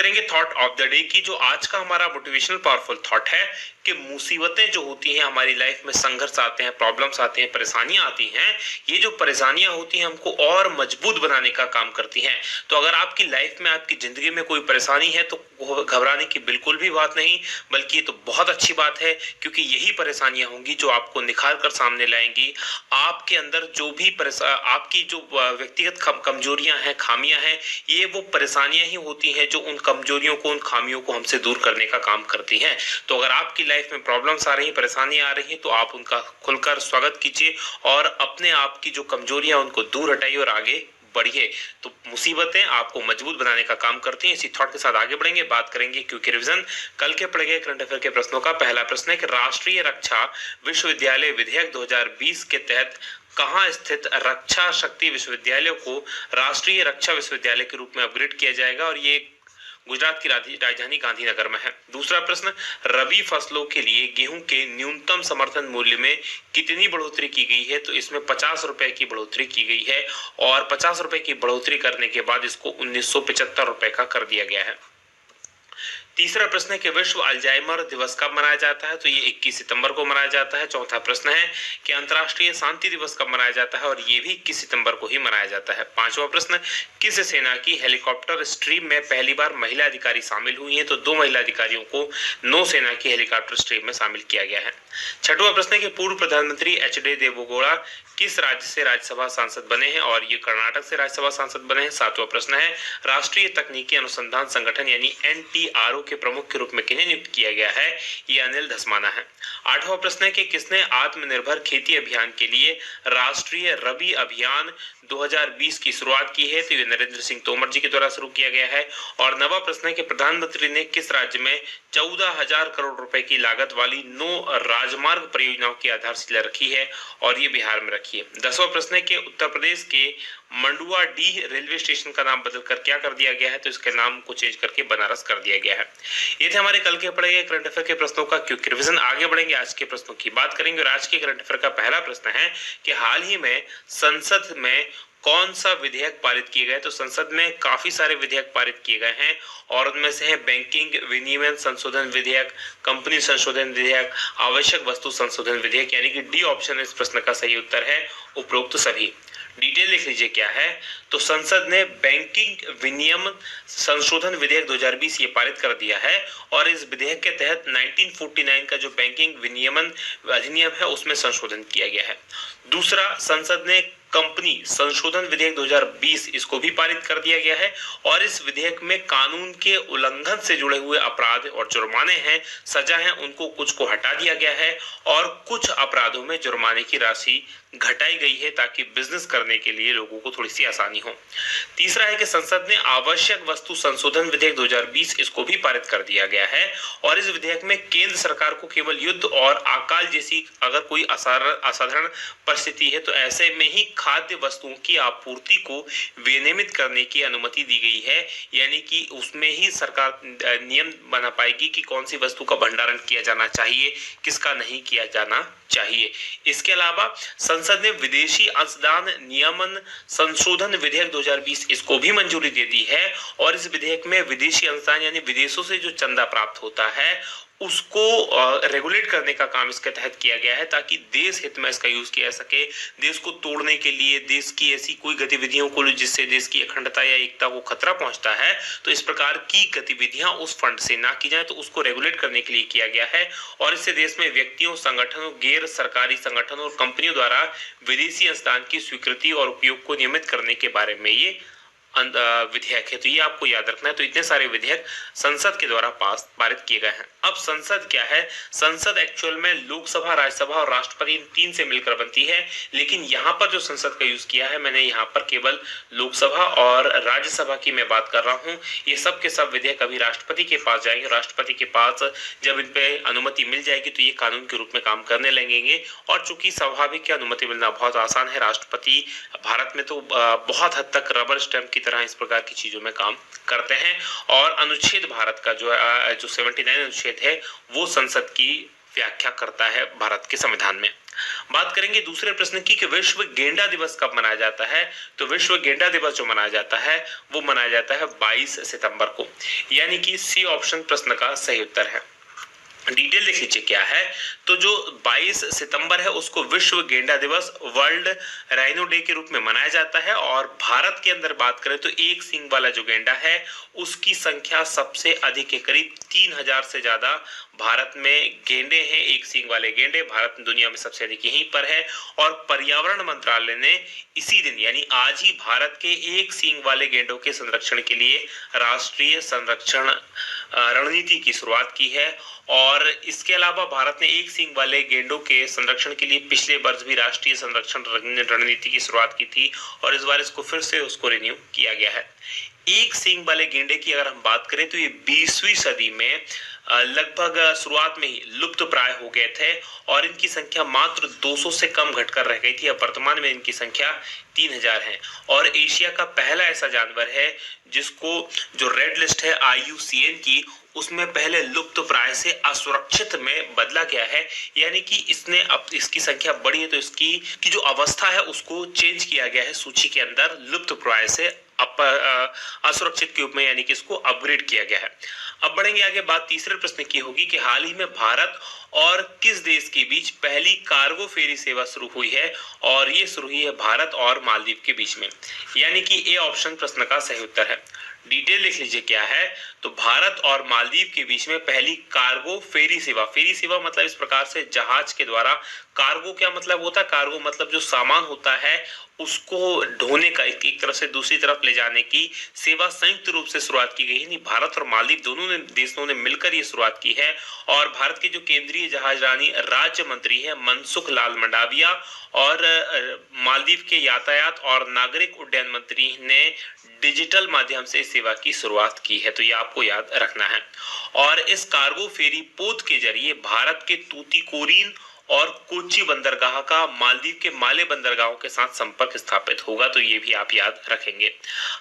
करेंगे thought of the day की। जो आज का हमारा मोटिवेशनल पावरफुल थॉट है कि मुसीबतें जो होती हैं हमारी लाइफ में, संघर्ष आते हैं, प्रॉब्लम्स आते हैं, परेशानियां आती हैं, ये जो परेशानियां होती हैं हमको और मजबूत बनाने का काम करती हैं। तो अगर आपकी लाइफ में, आपकी जिंदगी में कोई परेशानी है तो घबराने की बिल्कुल भी बात नहीं, बल्कि ये तो बहुत अच्छी बात है, क्योंकि यही परेशानियां होंगी जो आपको निखार कर सामने लाएंगी। आपके अंदर जो भी आपकी जो व्यक्तिगत कमजोरियां हैं, खामियां हैं, ये वो परेशानियां ही होती हैं जो उन कमजोरियों को, उन खामियों को हमसे दूर करने का काम करती हैं। तो अगर आपकी लाइफ में प्रॉब्लम्स आ रही हैं, परेशानियां आ रही हैं, तो आप उनका खुलकर स्वागत कीजिए और अपने आप की जो कमजोरियां उनको दूर हटाइए और आगे बढ़िए। तो मुसीबतें आपको मजबूत बनाने का काम करती हैं। इसी थॉट के साथ आगे बढ़ेंगे, बात करेंगे क्योंकि रिवीजन कल के पढ़े गए करंट अफेयर के प्रश्नों का। पहला प्रश्न है कि राष्ट्रीय रक्षा विश्वविद्यालय विधेयक 2020 के तहत कहां स्थित रक्षा शक्ति विश्वविद्यालय को राष्ट्रीय रक्षा विश्वविद्यालय के रूप में अपग्रेड किया जाएगा, और ये गुजरात की राजधानी गांधीनगर में है। दूसरा प्रश्न, रबी फसलों के लिए गेहूं के न्यूनतम समर्थन मूल्य में कितनी बढ़ोतरी की गई है? तो इसमें 50 रुपए की बढ़ोतरी की गई है, और 50 रुपए की बढ़ोतरी करने के बाद इसको 1975 रुपए का कर दिया गया है। तीसरा प्रश्न है कि विश्व अल्जाइमर दिवस कब मनाया जाता है? तो ये 21 सितंबर को मनाया जाता है। चौथा प्रश्न है कि अंतर्राष्ट्रीय शांति दिवस कब मनाया जाता है? और ये भी 21 सितंबर को ही मनाया जाता है। पांचवा प्रश्न, किस सेना की हेलीकॉप्टर स्ट्रीम में पहली बार महिला अधिकारी शामिल हुई है? तो 2 महिला अधिकारियों को नौसेना की हेलीकॉप्टर स्ट्रीम में शामिल किया गया है। छठवां प्रश्न है कि पूर्व प्रधानमंत्री एच.डी. देवेगौड़ा किस राज्य से राज्यसभा सांसद बने हैं? और ये कर्नाटक से राज्यसभा सांसद बने हैं। सातवां प्रश्न है, राष्ट्रीय तकनीकी अनुसंधान संगठन यानी एनटीआरओ के प्रमुख के रूप में किन्हें नियुक्त किया गया है? ये अनिल धस्माना है। आठवां प्रश्न है कि किसने आत्मनिर्भर खेती अभियान के लिए राष्ट्रीय रबी अभियान 2020 की शुरुआत की है? तो ये नरेंद्र सिंह तोमर जी के द्वारा शुरू किया गया है। और नवा प्रश्न है कि प्रधानमंत्री ने किस राज्य में 14,000 करोड़ रुपए की लागत वाली 9 राजमार्ग परियोजनाओं की आधारशिला रखी है? और ये बिहार में रखी है। 10वां प्रश्न है कि उत्तर प्रदेश के मंडुआडीह रेलवे स्टेशन का नाम बदलकर क्या कर दिया गया है? तो इसके नाम को चेंज करके बनारस कर दिया गया है। ये थे हमारे कल के पढ़े गए करंट अफेयर के प्रश्नों का क्विक रिवीजन। आगे बढ़ेंगे, आज के प्रश्नों की बात करेंगे। और आज के करंट अफेयर का पहला प्रश्न है कि हाल ही में संसद में कौन सा विधेयक पारित किए गए? तो संसद में काफी सारे विधेयक पारित किए गए हैं, और उनमें से है बैंकिंग विनियमन संशोधन विधेयक, कंपनी संशोधन विधेयक, आवश्यक वस्तु संशोधन विधेयक, यानी कि डी ऑप्शन इस प्रश्न का सही उत्तर है, उपरोक्त सभी। डिटेल लिख लीजिए क्या है। तो संसद ने बैंकिंग विनियमन संशोधन विधेयक 2020 ये पारित कर दिया है, और इस विधेयक के तहत 1949 का जो बैंकिंग विनियमन अधिनियम है उसमें संशोधन किया गया है। दूसरा, संसद ने कंपनी संशोधन विधेयक 2020 इसको भी पारित कर दिया गया है, और इस विधेयक में कानून के उल्लंघन से जुड़े हुए अपराध और जुर्माने हैं, सजा है, उनको कुछ को हटा दिया गया है, और कुछ अपराधों में जुर्माने की राशि घटाई गई है ताकि बिजनेस करने के लिए लोगों को थोड़ी सी आसानी हो। तीसरा है कि संसद ने आवश्यक वस्तु संशोधन विधेयक 2020 इसको भी पारित कर दिया गया है, और इस विधेयक में केंद्र सरकार को केवल युद्ध और अकाल जैसी अगर कोई असाधारण परिस्थिति है तो ऐसे में ही खाद्य वस्तुओं की आपूर्ति को विनियमित करने की अनुमति दी गई है, यानी कि उसमें ही सरकार नियम बना पाएगी कि कौन सी वस्तु का भंडारण किया जाना चाहिए, किसका नहीं किया जाना चाहिए। इसके अलावा संसद ने विदेशी अंशदान नियमन संशोधन विधेयक 2020 इसको भी मंजूरी दे दी है, और इस विधेयक में विदेशी अंशदान यानी विदेशों से जो चंदा प्राप्त होता है उसको रेगुलेट करने का काम इसके तहत किया गया है, ताकि देश हित में इसका यूज किया जा सके। देश को तोड़ने के लिए, देश की ऐसी कोई गतिविधियों को जिससे देश की अखंडता या एकता को खतरा पहुंचता है, तो इस प्रकार की गतिविधियां उस फंड से ना की जाए, तो उसको रेगुलेट करने के लिए किया गया है। और इससे देश में व्यक्तियों, संगठनों, गैर सरकारी संगठनों और कंपनियों द्वारा विदेशी अंशदान की स्वीकृति और उपयोग को नियमित करने के बारे में ये विधेयक है। तो ये आपको याद रखना है। तो इतने सारे विधेयक संसद के द्वारा पारित किए गए हैं। अब संसद क्या है? संसद एक्चुअल में लोकसभा, राज्यसभा और राष्ट्रपति इन 3 से मिलकर बनती है, लेकिन यहाँ पर जो संसद का यूज किया है मैंने यहाँ पर केवल लोकसभा और राज्यसभा की मैं बात कर रहा हूँ। ये सब के सब विधेयक अभी राष्ट्रपति के पास जाएंगे। राष्ट्रपति के पास जब इन पे अनुमति मिल जाएगी तो ये कानून के रूप में काम करने लगेंगे, और चूंकि स्वाभाविक अनुमति मिलना बहुत आसान है, राष्ट्रपति भारत में तो बहुत हद तक रबर स्टैंप की तरह इस प्रकार की चीजों में काम करते हैं। और अनुच्छेद भारत का जो 79 अनुच्छेद है वो संसद की व्याख्या करता है भारत के संविधान में। बात करेंगे दूसरे प्रश्न की कि विश्व गेंडा दिवस कब मनाया जाता है। तो विश्व गेंडा दिवस जो मनाया जाता है वो मनाया जाता है 22 सितंबर को, यानी कि सी ऑप्शन प्रश्न का सही उत्तर है। डिटेल देख लीजिए क्या है। तो जो 22 सितंबर है उसको विश्व गेंडा दिवस, वर्ल्ड राइनो डे के रूप में मनाया जाता है। और भारत के अंदर बात करें तो एक सींग वाला जो गेंडा है उसकी संख्या सबसे अधिक है, करीब 3000 से ज्यादा भारत में गेंडे हैं। एक सींग वाले गेंडे भारत में दुनिया में सबसे अधिक यहीं पर है। और पर्यावरण मंत्रालय ने इसी दिन यानी आज ही भारत के एक सींग वाले गेंडों के संरक्षण के लिए राष्ट्रीय संरक्षण रणनीति की शुरुआत की है। और इसके अलावा भारत ने एक सींग वाले गेंडों के संरक्षण के लिए पिछले वर्ष भी राष्ट्रीय संरक्षण रणनीति की शुरुआत की थी और इस बार इसको फिर से उसको रिन्यू किया गया है। एक सींग वाले गेंडे की अगर हम बात करें तो ये 20वीं सदी में लगभग शुरुआत में ही लुप्त प्राय हो गए थे और इनकी संख्या मात्र 200 से कम घटकर रह गई थी। अब वर्तमान में इनकी संख्या 3000 है और एशिया का पहला ऐसा जानवर है जिसको जो रेड लिस्ट है IUCN की उसमें पहले लुप्त प्राय से असुरक्षित में बदला गया है, यानी कि इसने अब इसकी संख्या बढ़ी है तो इसकी की जो अवस्था है उसको चेंज किया गया है सूची के अंदर लुप्त प्राय से असुरक्षित के रूप में, यानी कि इसको अपग्रेड किया गया है। अब बढ़ेंगे आगे, बात तीसरे प्रश्न की होगी कि हाल ही में भारत और किस देश के बीच पहली कार्गो फेरी सेवा शुरू हुई है। और ये शुरू हुई है भारत और मालदीव के बीच में, यानी कि ए ऑप्शन प्रश्न का सही उत्तर है। डिटेल लिख लीजिए क्या है। तो भारत और मालदीव के बीच में पहली कार्गो फेरी सेवा मतलब इस प्रकार से जहाज के द्वारा, कार्गो क्या मतलब होता है, कार्गो मतलब जो सामान होता है उसको ढोने का, एक तरफ से दूसरी तरफ ले जाने की सेवा संयुक्त रूप से शुरुआत की गई है। भारत और मालदीव दोनों देशों ने मिलकर ये शुरुआत की है। और भारत के जो केंद्रीय जहाजरानी राज्य मंत्री है मनसुख लाल मंडाविया और मालदीव के यातायात और नागरिक उड्डयन मंत्री ने डिजिटल माध्यम से सेवा की शुरुआत की है, तो ये आपको याद रखना है। और इस कार्गो फेरी पोत के जरिए भारत के तूतीकोरिन और कोच्चि बंदरगाह का मालदीव के माले बंदरगाहों के साथ संपर्क स्थापित होगा, तो ये भी आप याद रखेंगे।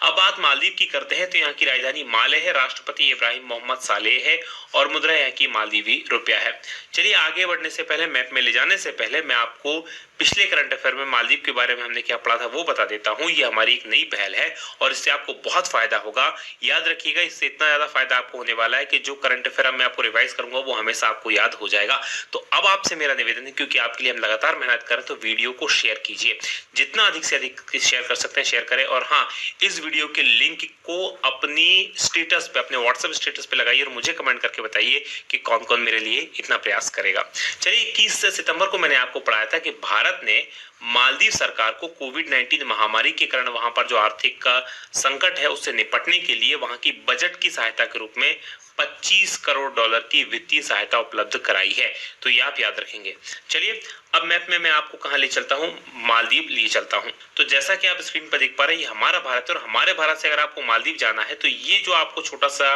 अब बात मालदीव की करते हैं तो यहाँ की राजधानी माले है, राष्ट्रपति इब्राहिम मोहम्मद सालेह है और मुद्रा यहाँ की मालदीवी रुपया है। चलिए आगे बढ़ने से पहले, मैप में ले जाने से पहले मैं आपको पिछले करंट अफेयर में मालदीव के बारे में हमने क्या पढ़ा था वो बता देता हूँ। ये हमारी एक नई पहल है और इससे आपको बहुत फायदा होगा। याद रखिएगा, इससे इतना ज्यादा फायदा आपको होने वाला है कि जो करंट अफेयर मैं आपको रिवाइज करूंगा वो हमेशा आपको याद हो जाएगा। तो अब आपसे मेरा निवेदन है, क्योंकि आपके लिए हम लगातार मेहनत करें, तो वीडियो को शेयर कीजिए, जितना अधिक से अधिक शेयर कर सकते हैं शेयर करें। और हाँ, इस वीडियो के लिंक को अपनी स्टेटस पे, अपने व्हाट्सएप स्टेटस पे लगाइए और मुझे कमेंट करके बताइए कि कौन कौन मेरे लिए इतना प्रयास करेगा। चलिए 21 सितंबर को मैंने आपको पढ़ाया था कि भारत ने मालदीव सरकार को कोविड-19 महामारी के कारण वहां पर जो आर्थिक संकट है उससे निपटने के लिए वहां की बजट की सहायता के रूप में 25 करोड़ डॉलर की वित्तीय सहायता उपलब्ध कराई है, तो ये आप याद रखेंगे। चलिए अब मैप में मैं आपको कहां ले चलता हूं, मालदीव लिए चलता हूं। तो जैसा कि आप स्क्रीन पर देख पा रहे हैं ये हमारा भारत है और हमारे भारत से अगर आपको मालदीव जाना है तो ये जो आपको छोटा सा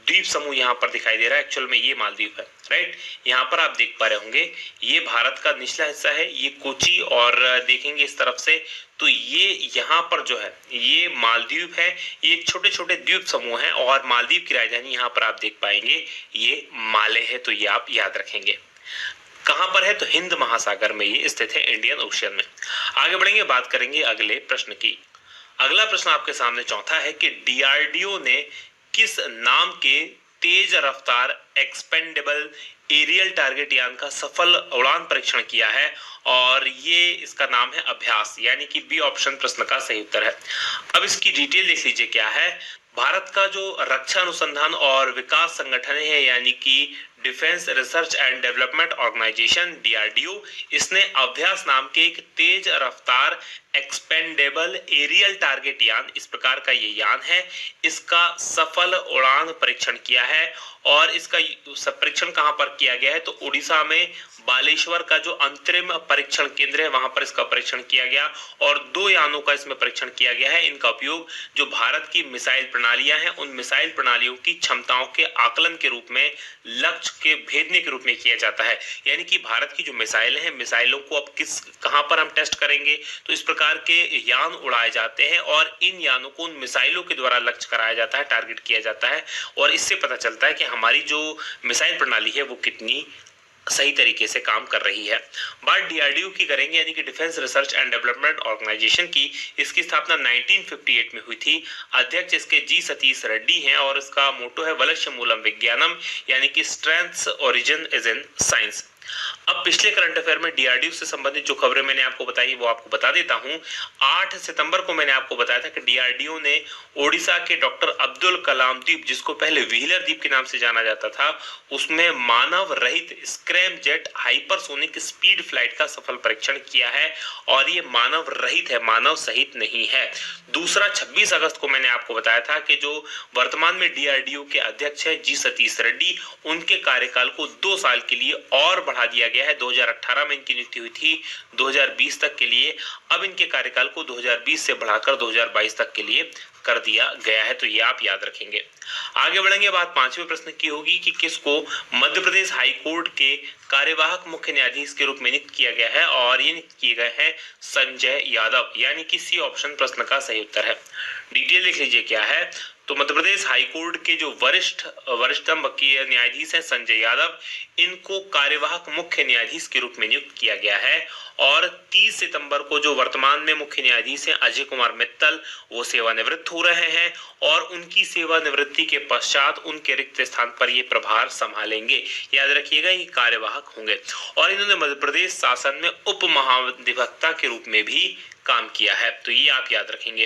द्वीप समूह यहाँ पर दिखाई दे रहा है, एक्चुअल में ये मालदीव है, राइट। यहाँ पर आप देख पा रहे होंगे ये भारत का निचला हिस्सा है, ये कोची, और देखेंगे इस तरफ से तो ये यहाँ पर जो है ये मालदीव है। ये छोटे छोटे द्वीप समूह हैं और मालदीव की राजधानी यहाँ पर आप देख पाएंगे ये माले है, तो ये आप याद रखेंगे। कहां पर है, तो हिंद महासागर में ये स्थित है, इंडियन ओशियन में। आगे बढ़ेंगे, बात करेंगे अगले प्रश्न की। अगला प्रश्न आपके सामने चौथा है कि DRDO ने किस नाम के तेज रफ्तार एक्सपेंडेबल एरियल टारगेट यान का सफल उड़ान परीक्षण किया है। और ये इसका नाम है अभ्यास, यानी कि बी ऑप्शन प्रश्न का सही उत्तर है। अब इसकी डिटेल देख लीजिए क्या है। भारत का जो रक्षा अनुसंधान और विकास संगठन है, यानी कि defence research and development organisation DRDO, इसने अभ्यास नाम के एक तेज रफ्तार एक्सपेंडेबल एरियल टारगेट यान, इस प्रकार का ये यान है, इसका सफल उड़ान परीक्षण किया है। और इसका परीक्षण कहां पर किया गया है, तो उड़ीसा में बालेश्वर का जो अंतरिम परीक्षण केंद्र है वहां पर इसका परीक्षण किया गया। और 2 यानों का इसमें परीक्षण किया गया है। इनका उपयोग जो भारत की मिसाइल प्रणालियां हैं उन मिसाइल प्रणालियों की क्षमताओं के आकलन के रूप में, लक्ष्य के भेदने के रूप में किया जाता है। यानी कि भारत की जो मिसाइलें हैं, मिसाइलों को अब कहां पर हम टेस्ट करेंगे, तो इस प्रकार के यान उड़ाए जाते हैं और इन यानों को उन मिसाइलों के द्वारा लक्ष्य कराया जाता है, टारगेट किया जाता है। और इससे पता चलता है कि हमारी जो मिसाइल प्रणाली है वो कितनी सही तरीके से काम कर रही है। बात डीआरडीओ की करेंगे, यानी कि defence research and development organisation की। इसकी स्थापना 1958 में हुई थी। अध्यक्ष इसके जी सतीश रेड्डी हैं और इसका मोटो है वलक्ष्य मूलम विज्ञानम, यानी कि strengths origin is in science. अब पिछले करंट अफेयर में डीआरडीओ से संबंधित जो खबरें मैंने आपको बताई वो आपको बता देता हूं। 8 सितंबर को मैंने आपको बताया था कि डीआरडीओ ने ओडिशा के डॉक्टर अब्दुल कलाम द्वीप, जिसको पहले व्हीलर द्वीप के नाम से जाना जाता था, उसमें मानव रहित scrum jet hypersonic speed flight का सफल परीक्षण किया है। और ये मानव रहित है, मानव सहित नहीं है। दूसरा, 26 अगस्त को मैंने आपको बताया था कि जो वर्तमान में डीआरडीओ के अध्यक्ष है जी सतीश रेड्डी, उनके कार्यकाल को 2 साल के लिए और बढ़ा दिया गया है। 2018 में इनकी नियुक्ति हुई थी 2020 तक के लिए। अब इनके कार्यकाल को 2020 से बढ़ाकर 2022 तक के लिए कर दिया गया है। तो ये आप याद रखेंगे। आगे बढ़ेंगे, बात 5वें प्रश्न की होगी कि किसको मध्य प्रदेश हाई कोर्ट के कार्यवाहक मुख्य न्यायाधीश के रूप में नियुक्त किया गया है, और ये नियुक्त किए गए हैं संजय यादव, यानी कि सी ऑप्शन प्रश्न का सही उत्तर है। डिटेल लिख लीजिए क्या है। तो मध्य प्रदेश हाई कोर्ट के जो वरिष्ठतम न्यायाधीश हैं संजय यादव, इनको कार्यवाहक मुख्य न्यायाधीश के रूप में नियुक्त किया गया है। और 30 सितंबर को जो वर्तमान में मुख्य न्यायाधीश हैं अजय कुमार मित्तल, वो सेवानिवृत्त हो रहे हैं और उनकी सेवानिवृत्ति के पश्चात उनके रिक्त स्थान पर ये प्रभार संभालेंगे। याद रखिएगा, ये कार्यवाहक होंगे। और इन्होंने मध्य प्रदेश शासन में उप महाधिवक्ता के रूप में भी काम किया है। तो ये आप याद रखेंगे।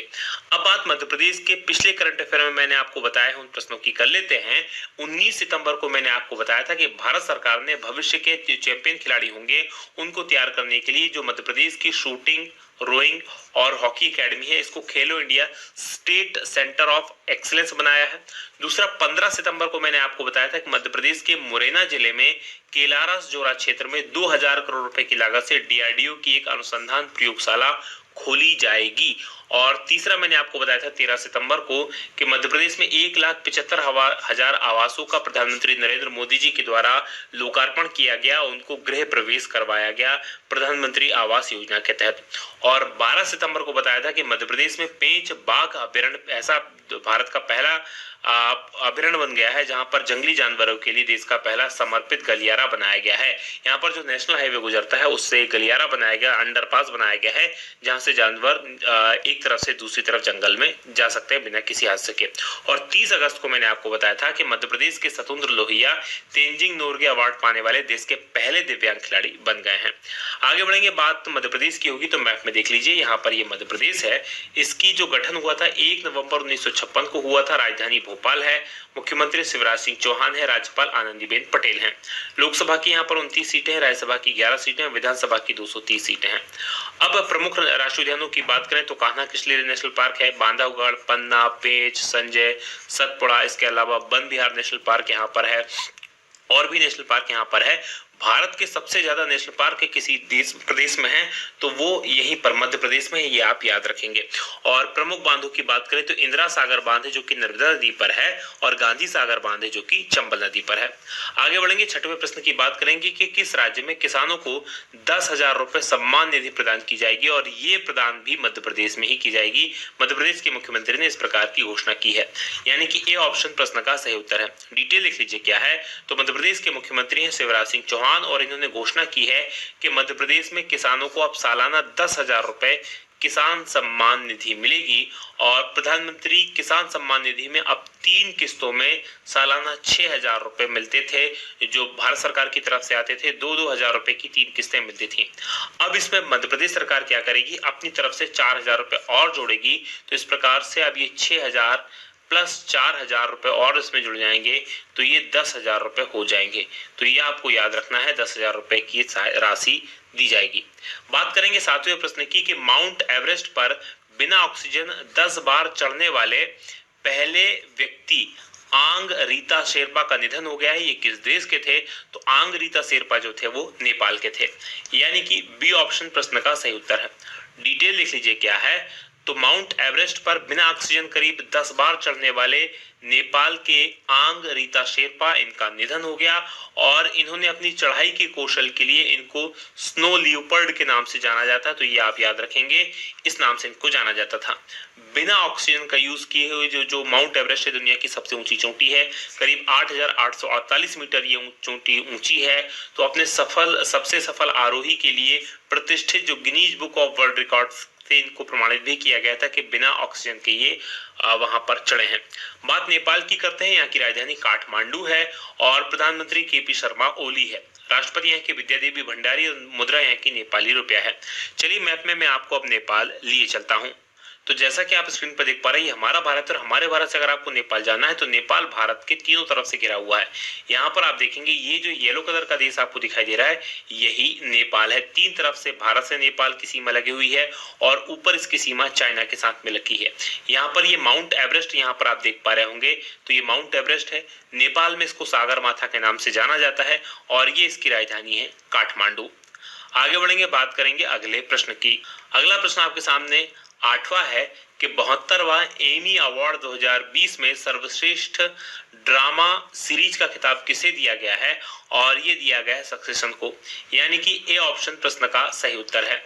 अब बात मध्य प्रदेश के पिछले करंट अफेयर में मैंने आपको बताया उन प्रश्नों की कर लेते हैं। 19 सितंबर को मैंने आपको बताया था कि भारत सरकार ने भविष्य के चैंपियन खिलाड़ी होंगे उनको तैयार करने के लिए जो मध्य प्रदेश की शूटिंग, रोइंग और हॉकी एकेडमी है, इसको खेलो India state centre of excellence बनाया है। दूसरा, 15 सितंबर को मैंने आपको बताया था कि मध्य प्रदेश के मुरैना जिले में केलारस जोरा क्षेत्र में 2000 करोड़ रुपए की लागत से डीआरडीओ की एक अनुसंधान प्रयोगशाला खोली जाएगी। और तीसरा, मैंने आपको बताया था 13 सितंबर को कि मध्य प्रदेश में 1,75,000 आवासों का प्रधानमंत्री नरेंद्र मोदी जी के द्वारा लोकार्पण किया गया, उनको गृह प्रवेश करवाया गया प्रधानमंत्री आवास योजना के तहत। और 12 सितंबर को बताया था कि मध्य प्रदेश में पेंच बाघ अभयारण्य, ऐसा भारत का पहला अभयारण्य बन गया है जहां पर जंगली जानवरों के लिए देश का पहला समर्पित गलियारा बनाया गया है। यहाँ पर जो नेशनल हाईवे गुजरता है उससे गलियारा बनाया गया, अंडरपास बनाया गया है, जहां से जानवर एक तरफ से दूसरी तरफ जंगल में जा सकते हैं बिना किसी हादसे के। और 30 अगस्त को मैंने आपको बताया था कि मध्य प्रदेश के सतुंद्र लोहिया तेंजिंग नोरगे अवार्ड पाने वाले देश के पहले दिव्यांग खिलाड़ी बन गए हैं। आगे बढ़ेंगे, बात मध्य प्रदेश की होगी तो मैप में देख लीजिए, यहाँ पर ये मध्य प्रदेश है। इसकी जो गठन हुआ था 1 नवंबर 1956 को हुआ था। राजधानी भोपाल है। मुख्यमंत्री शिवराज सिंह चौहान है। राज्यपाल आनंदीबेन पटेल हैं। लोकसभा की यहाँ पर 29 सीटें हैं, राज्यसभा की 11 सीटें हैं, विधानसभा की 230 सीटें हैं। अब प्रमुख राष्ट्रीय उद्यानों की बात करें तो कान्हा किसली नेशनल पार्क है, बांधवगढ़, पन्ना, पेंच, संजय, सतपुड़ा, इसके अलावा वन विहार नेशनल पार्क यहाँ पर है, और भी नेशनल पार्क यहाँ पर है। भारत के सबसे ज्यादा नेशनल पार्क किसी देश प्रदेश में है तो वो यहीं पर मध्य प्रदेश में है, ये आप याद रखेंगे। और प्रमुख बांधों की बात करें तो इंदिरा सागर बांध है जो कि नर्मदा नदी पर है, और गांधी सागर बांध है जो कि चंबल नदी पर है। आगे बढ़ेंगे, 6वें प्रश्न की बात करेंगे कि किस राज्य में किसानों को 10,000 रुपए सम्मान निधि प्रदान की जाएगी, और ये प्रदान भी मध्य प्रदेश में ही की जाएगी। मध्य प्रदेश के मुख्यमंत्री ने इस प्रकार की घोषणा की है, यानी कि ए ऑप्शन प्रश्न का सही उत्तर है। डिटेल लिख लीजिए क्या है। तो मध्य प्रदेश के मुख्यमंत्री हैं शिवराज सिंह चौहान, और इन्होंने घोषणा की है कि मध्य प्रदेश में किसानों को अब सालाना 10,000 रुपए किसान सम्मान निधि मिलेगी। और प्रधानमंत्री किसान सम्मान निधि में अब 3 किस्तों में सालाना 6,000 रुपए मिलते थे, जो भारत सरकार की तरफ से आते थे। 2-2 हजार रुपए की 3 किस्तें मिलती थी। अब इसमें मध्य प्रदेश सरकार क्या करेगी, अपनी तरफ से 4,000 रुपए और जोड़ेगी। तो इस प्रकार से अब ये 6,000 प्लस 4,000 रुपए और इसमें जुड़ जाएंगे तो ये 10,000 रुपए हो जाएंगे। तो ये आपको याद रखना है, 10,000 रुपए की राशि दी जाएगी। बात करेंगे 7वें प्रश्न की कि माउंट एवरेस्ट पर बिना ऑक्सीजन 10 बार चढ़ने वाले पहले व्यक्ति आंग रीता शेरपा का निधन हो गया है। ये किस देश के थे, तो आंग रीता शेरपा जो थे वो नेपाल के थे, यानी कि बी ऑप्शन प्रश्न का सही उत्तर है। डिटेल लिख लीजिए क्या है। तो माउंट एवरेस्ट पर बिना ऑक्सीजन करीब 10 बार चढ़ने वाले नेपाल के आंग रीता शेरपा, इनका निधन हो गया और इन्होंने अपनी चढ़ाई के कौशल के लिए इनको स्नो लियोपर्ड के नाम से जाना जाता है, तो ये आप याद रखेंगे, इस नाम से इनको जाना जाता था। बिना ऑक्सीजन का यूज किए हुए जो माउंट एवरेस्ट है, दुनिया की सबसे ऊंची चोटी है, करीब 8,848 मीटर ये चोटी ऊंची है। तो अपने सबसे सफल आरोही के लिए प्रतिष्ठित जो Guinness book of world records से इनको प्रमाणित भी किया गया था कि बिना ऑक्सीजन के ये वहां पर चढ़े हैं। बात नेपाल की करते हैं। यहाँ की राजधानी काठमांडू है और प्रधानमंत्री केपी शर्मा ओली है। राष्ट्रपति यहाँ के विद्यादेवी भंडारी और मुद्रा यहाँ की नेपाली रुपया है। चलिए मैप में मैं आपको अब नेपाल लिए चलता हूँ। तो जैसा कि आप स्क्रीन पर देख पा रहे हैं, हमारा भारत और हमारे भारत से अगर आपको नेपाल जाना है तो नेपाल भारत के तीनों तरफ से घिरा हुआ है। यहाँ पर आप देखेंगे ये जो येलो कलर का देश आपको दिखाई दे रहा है, यही नेपाल है। तीन तरफ से भारत से नेपाल की सीमा लगी हुई है और ऊपर इसकी सीमा चाइना के साथ में लगी है। यहाँ पर ये माउंट एवरेस्ट यहाँ पर आप देख पा रहे होंगे, तो ये माउंट एवरेस्ट है। नेपाल में इसको सागर माथा के नाम से जाना जाता है और ये इसकी राजधानी है काठमांडू। आगे बढ़ेंगे, बात करेंगे अगले प्रश्न की। अगला प्रश्न आपके सामने 8वां है कि 72वां एमी अवार्ड 2020 में सर्वश्रेष्ठ ड्रामा सीरीज का खिताब किसे दिया गया है, और ये दिया गया है सक्सेशन को, यानी कि ए ऑप्शन प्रश्न का सही उत्तर है।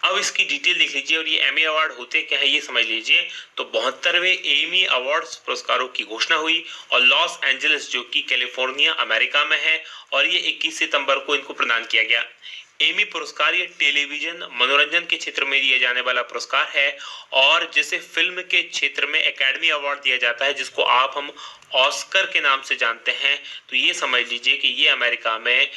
अब इसकी डिटेल देख लीजिए और ये एमी अवार्ड होते क्या है ये समझ लीजिए। तो 72वें एमी अवार्ड्स पुरस्कारों की घोषणा हुई और लॉस एंजलिस जो कि कैलिफोर्निया अमेरिका में है, और ये 21 सितंबर को इनको प्रदान किया गया। एमी पुरस्कार ये टेलीविजन मनोरंजन के क्षेत्र में दिया जाने वाला पुरस्कार है, और जैसे फिल्म के क्षेत्र में एकेडमी अवार्ड दिया जाता है जिसको हम ऑस्कर के नाम से जानते हैं, तो ये समझ लीजिए कि ये अमेरिका में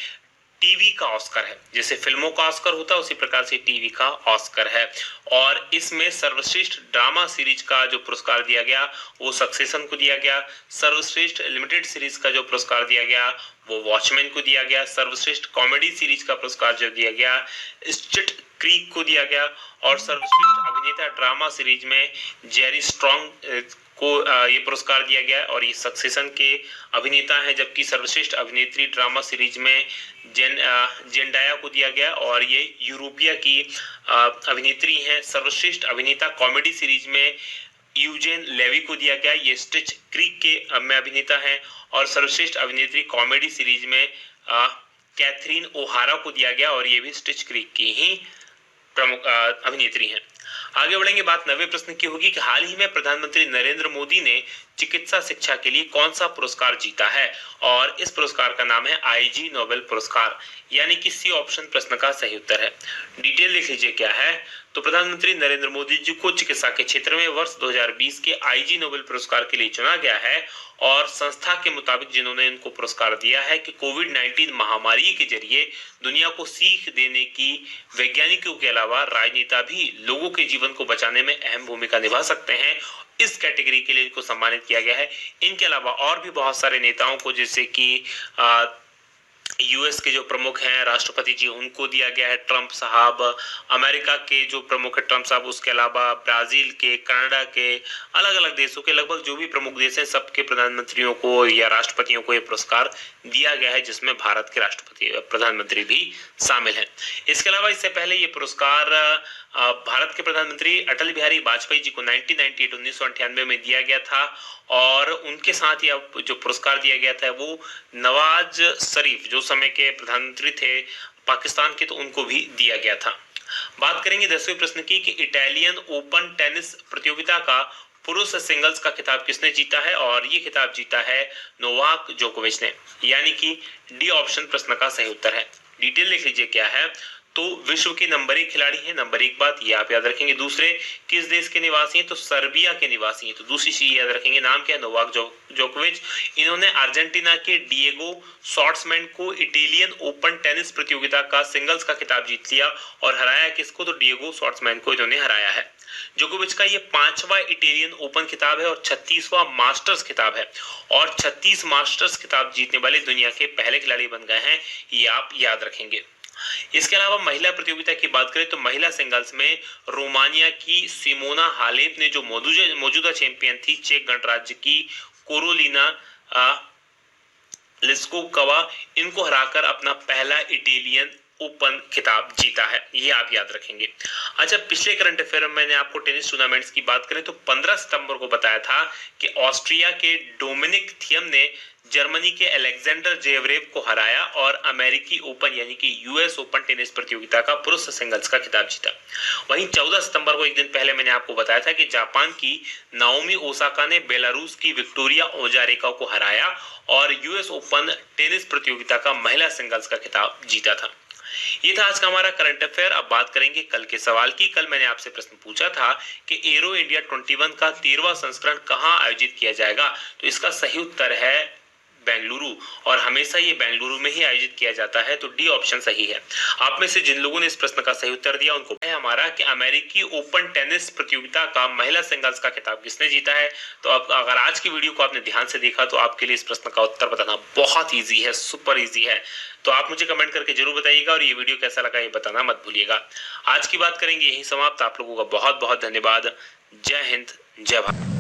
टीवी का ऑस्कर है। जैसे फिल्मों का ऑस्कर होता है उसी प्रकार से टीवी का ऑस्कर है। और इसमें सर्वश्रेष्ठ ड्रामा सीरीज का जो पुरस्कार दिया गया वो सक्सेशन को दिया गया। सर्वश्रेष्ठ लिमिटेड सीरीज का जो पुरस्कार दिया गया वो वॉचमैन को दिया गया। सर्वश्रेष्ठ कॉमेडी सीरीज का पुरस्कार जो दिया गया स्चिट क्रीक को दिया गया। और सर्वश्रेष्ठ अभिनेता ड्रामा सीरीज में जेरी स्ट्रॉन्ग को ये पुरस्कार दिया गया और ये सक्सेशन के अभिनेता हैं। जबकि सर्वश्रेष्ठ अभिनेत्री ड्रामा सीरीज में जेंडाया को दिया गया और ये यूरोपिया की अभिनेत्री हैं। सर्वश्रेष्ठ अभिनेता कॉमेडी सीरीज में यूजेन लेवी को दिया गया, ये स्टिच क्रीक के में अभिनेता हैं। और सर्वश्रेष्ठ अभिनेत्री कॉमेडी सीरीज में कैथरीन ओहारा को दिया गया और ये भी स्टिच क्रीक की ही प्रमुख अभिनेत्री हैं। आगे बढ़ेंगे, बात 90वें प्रश्न की होगी कि हाल ही में प्रधानमंत्री नरेंद्र मोदी ने चिकित्सा शिक्षा के लिए कौन सा पुरस्कार जीता है, और इस पुरस्कार का नाम है आईजी नोबेल पुरस्कार, यानी कि सी ऑप्शन प्रश्न का सही उत्तर है। डिटेल लिख लीजिए क्या है। तो प्रधानमंत्री नरेंद्र मोदी जी को चिकित्सा के क्षेत्र में वर्ष 2020 के आईजी नोबेल पुरस्कार के लिए चुना गया है, और संस्था के मुताबिक जिन्होंने इनको पुरस्कार दिया है कि कोविड-19 महामारी के जरिए दुनिया को सीख देने की वैज्ञानिकों के अलावा राजनेता भी लोगों के जीवन को बचाने में अहम भूमिका निभा सकते हैं। इस कैटेगरी के लिए इनको सम्मानित किया गया है। इनके अलावा और भी बहुत सारे नेताओं को, जैसे कि यूएस के जो प्रमुख हैं राष्ट्रपति जी, उनको दिया गया है, ट्रंप साहब, अमेरिका के जो प्रमुख है ट्रंप साहब, उसके अलावा ब्राजील के, कनाडा के, अलग अलग देशों के लगभग जो भी प्रमुख देश हैं सबके प्रधानमंत्रियों को या राष्ट्रपतियों को ये पुरस्कार दिया गया है, जिसमें भारत के राष्ट्रपति प्रधानमंत्री भी शामिल हैं। इसके अलावा इससे पहले ये पुरस्कार भारत के प्रधानमंत्री अटल बिहारी वाजपेयी जी को 1998 में दिया गया था, और उनके साथ ही अब जो पुरस्कार दिया गया था वो नवाज शरीफ जो समय के प्रधानमंत्री थे पाकिस्तान के, तो उनको भी दिया गया था। बात करेंगे 10वें प्रश्न की कि इटालियन ओपन टेनिस प्रतियोगिता का पुरुष सिंगल्स का खिताब किसने जीता है, और ये खिताब जीता है नोवाक जोकोविच ने, यानी कि डी ऑप्शन प्रश्न का सही उत्तर है। डिटेल लिख लीजिए क्या है। तो विश्व के नंबर 1 खिलाड़ी हैं, नंबर 1 बात ये आप याद रखेंगे। दूसरे किस देश के निवासी हैं, तो सर्बिया के निवासी हैं, तो दूसरी चीज याद रखेंगे, नाम क्या है, नोवाक जोकोविच। इन्होंने अर्जेंटीना के डिएगो शॉर्ट्समैन को इटालियन ओपन टेनिस प्रतियोगिता का सिंगल्स का खिताब जीत लिया, और हराया किसको, तो डिएगो शॉर्ट्समैन को इन्होंने हराया है। जोकोविच का ये 5वां इटालियन ओपन खिताब है और 36वां मास्टर्स खिताब है, और 36 मास्टर्स खिताब जीतने वाले दुनिया के पहले खिलाड़ी बन गए हैं, ये आप याद रखेंगे। इसके अलावा महिला प्रतियोगिता की बात करें तो महिला सिंगल्स में रोमानिया की सिमोना हालेप ने, जो मौजूदा चैंपियन थी चेक गणराज्य की कोरोलिना लिस्कोवा, इनको हराकर अपना पहला इटालियन ओपन खिताब जीता है, ये आप याद रखेंगे। अच्छा, पिछले करंट अफेयर में मैंने आपको टेनिस टूर्नामेंट्स की बात करें तो 15 सितंबर को बताया था कि ऑस्ट्रिया के डोमिनिक थियम ने जर्मनी के अलेक्जेंडर जेवरेव को हराया और अमेरिकी ओपन यानी कि यूएस ओपन टेनिस प्रतियोगिता का पुरुष सिंगल्स का खिताब जीता। वहीं 14 सितंबर को, एक दिन पहले, मैंने आपको बताया था कि जापान की नाओमी ओसाका ने बेलारूस की विक्टोरिया ओजारेका को हराया और यूएस ओपन टेनिस प्रतियोगिता का महिला सिंगल्स का खिताब जीता था। ये था आज का हमारा करंट अफेयर। अब बात करेंगे कल के सवाल की। कल मैंने आपसे प्रश्न पूछा था कि एरो इंडिया 21 का 13वां संस्करण कहां आयोजित किया जाएगा, तो इसका सही उत्तर है बेंगलुरु, और हमेशा ये बेंगलुरु में ही आयोजित किया जाता है, तो डी ऑप्शन सही है। आप में से जिन लोगों ने इस प्रश्न का सही उत्तर दिया उनको है हमारा कि अमेरिकी ओपन टेनिस प्रतियोगिता का महिला सिंगल्स का खिताब किसने जीता है। तो अब अगर आज की वीडियो को आपने ध्यान से देखा तो आपके लिए इस प्रश्न का उत्तर बताना बहुत ईजी है, सुपर ईजी है। तो आप मुझे कमेंट करके जरूर बताइएगा और ये वीडियो कैसा लगा ये बताना मत भूलिएगा। आज की बात करेंगे यही समाप्त। आप लोगों का बहुत बहुत धन्यवाद। जय हिंद, जय भारत।